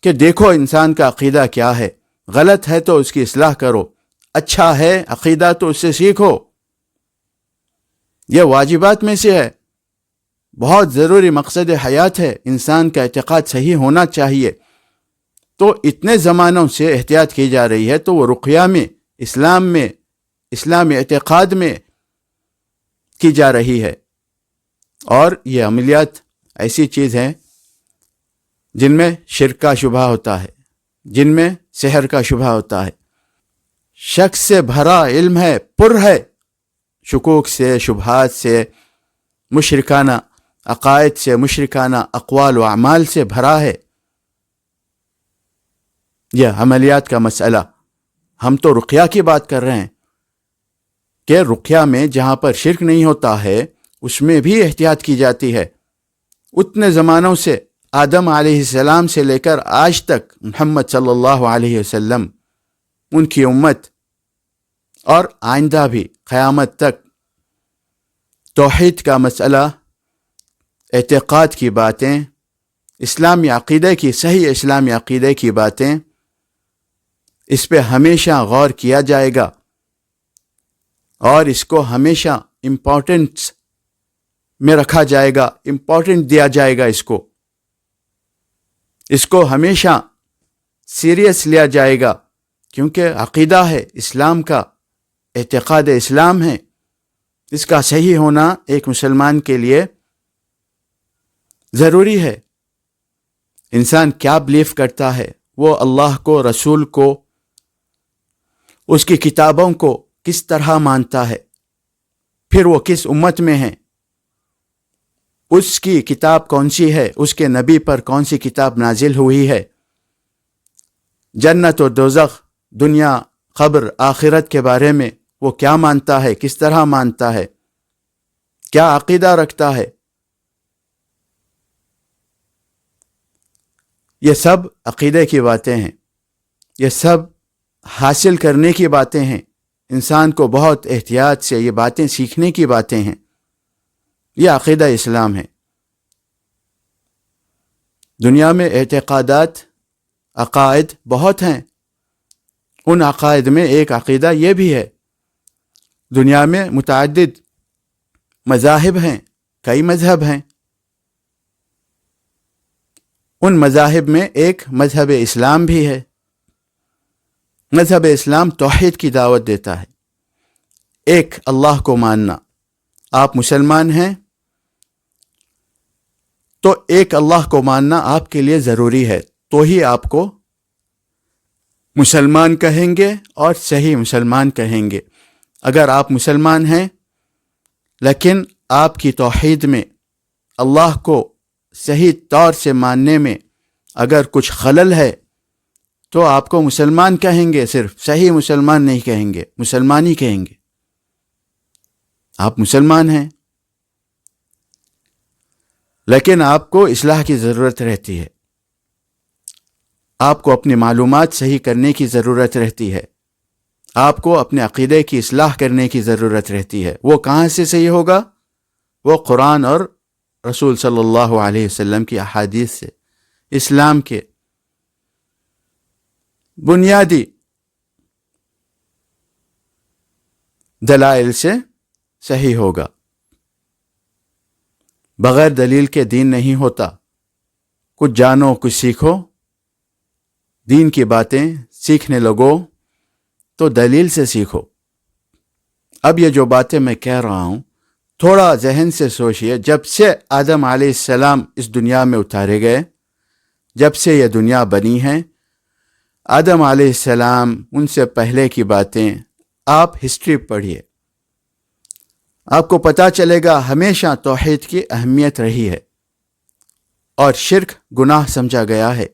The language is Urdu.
کہ دیکھو انسان کا عقیدہ کیا ہے، غلط ہے تو اس کی اصلاح کرو، اچھا ہے عقیدہ تو اس سے سیکھو. یہ واجبات میں سے ہے، بہت ضروری مقصد حیات ہے. انسان کا اعتقاد صحیح ہونا چاہیے. تو اتنے زمانوں سے احتیاط کی جا رہی ہے، تو وہ رقیہ میں، اسلامی اعتقاد میں کی جا رہی ہے. اور یہ عملیات ایسی چیز ہیں جن میں شرک کا شبہ ہوتا ہے، جن میں سحر کا شبہ ہوتا ہے. شک سے بھرا علم ہے، پر ہے شکوک سے، شبہات سے، مشرکانہ عقائد سے، مشرکانہ اقوال و اعمال سے بھرا ہے. یہ عملیات کا مسئلہ. ہم تو رقیہ کی بات کر رہے ہیں کہ رقیہ میں جہاں پر شرک نہیں ہوتا ہے اس میں بھی احتیاط کی جاتی ہے. اتنے زمانوں سے، آدم علیہ السلام سے لے کر آج تک محمد صلی اللہ علیہ وسلم، ان کی امت، اور آئندہ بھی قیامت تک توحید کا مسئلہ، اعتقاد کی باتیں، اسلامی عقیدے کی، صحیح اسلامی عقیدے کی باتیں، اس پہ ہمیشہ غور کیا جائے گا اور اس کو ہمیشہ امپورٹنس میں رکھا جائے گا، امپورٹنٹ دیا جائے گا. اس کو ہمیشہ سیریس لیا جائے گا، کیونکہ عقیدہ ہے اسلام کا، اعتقاد اسلام ہے. اس کا صحیح ہونا ایک مسلمان کے لیے ضروری ہے. انسان کیا بلیف کرتا ہے، وہ اللہ کو، رسول کو، اس کی کتابوں کو کس طرح مانتا ہے، پھر وہ کس امت میں ہے، اس کی کتاب کون سی ہے، اس کے نبی پر کون سی کتاب نازل ہوئی ہے، جنت و دوزخ، دنیا، قبر، آخرت کے بارے میں وہ کیا مانتا ہے، کس طرح مانتا ہے، کیا عقیدہ رکھتا ہے. یہ سب عقیدے کی باتیں ہیں، یہ سب حاصل کرنے کی باتیں ہیں. انسان کو بہت احتیاط سے یہ باتیں سیکھنے کی باتیں ہیں. یہ عقیدہ اسلام ہے. دنیا میں اعتقادات، عقائد بہت ہیں. ان عقائد میں ایک عقیدہ یہ بھی ہے. دنیا میں متعدد مذاہب ہیں، کئی مذہب ہیں. ان مذاہب میں ایک مذہب اسلام بھی ہے. مذہب اسلام توحید کی دعوت دیتا ہے، ایک اللہ کو ماننا. آپ مسلمان ہیں تو ایک اللہ کو ماننا آپ کے لیے ضروری ہے، تو ہی آپ کو مسلمان کہیں گے اور صحیح مسلمان کہیں گے. اگر آپ مسلمان ہیں لیکن آپ کی توحید میں، اللہ کو صحیح طور سے ماننے میں اگر کچھ خلل ہے تو آپ کو مسلمان کہیں گے، صرف صحیح مسلمان نہیں کہیں گے، مسلمان ہی کہیں گے. آپ مسلمان ہیں لیکن آپ کو اصلاح کی ضرورت رہتی ہے. آپ کو اپنی معلومات صحیح کرنے کی ضرورت رہتی ہے. آپ کو اپنے عقیدے کی اصلاح کرنے کی ضرورت رہتی ہے. وہ کہاں سے صحیح ہوگا؟ وہ قرآن اور رسول صلی اللہ علیہ وسلم کی احادیث سے، اسلام کے بنیادی دلائل سے صحیح ہوگا. بغیر دلیل کے دین نہیں ہوتا. کچھ جانو، کچھ سیکھو. دین کی باتیں سیکھنے لگو تو دلیل سے سیکھو. اب یہ جو باتیں میں کہہ رہا ہوں، تھوڑا ذہن سے سوچئے. جب سے آدم علیہ السلام اس دنیا میں اتارے گئے، جب سے یہ دنیا بنی ہے، آدم علیہ السلام، ان سے پہلے کی باتیں، آپ ہسٹری پڑھیے، آپ کو پتہ چلے گا ہمیشہ توحید کی اہمیت رہی ہے اور شرک گناہ سمجھا گیا ہے.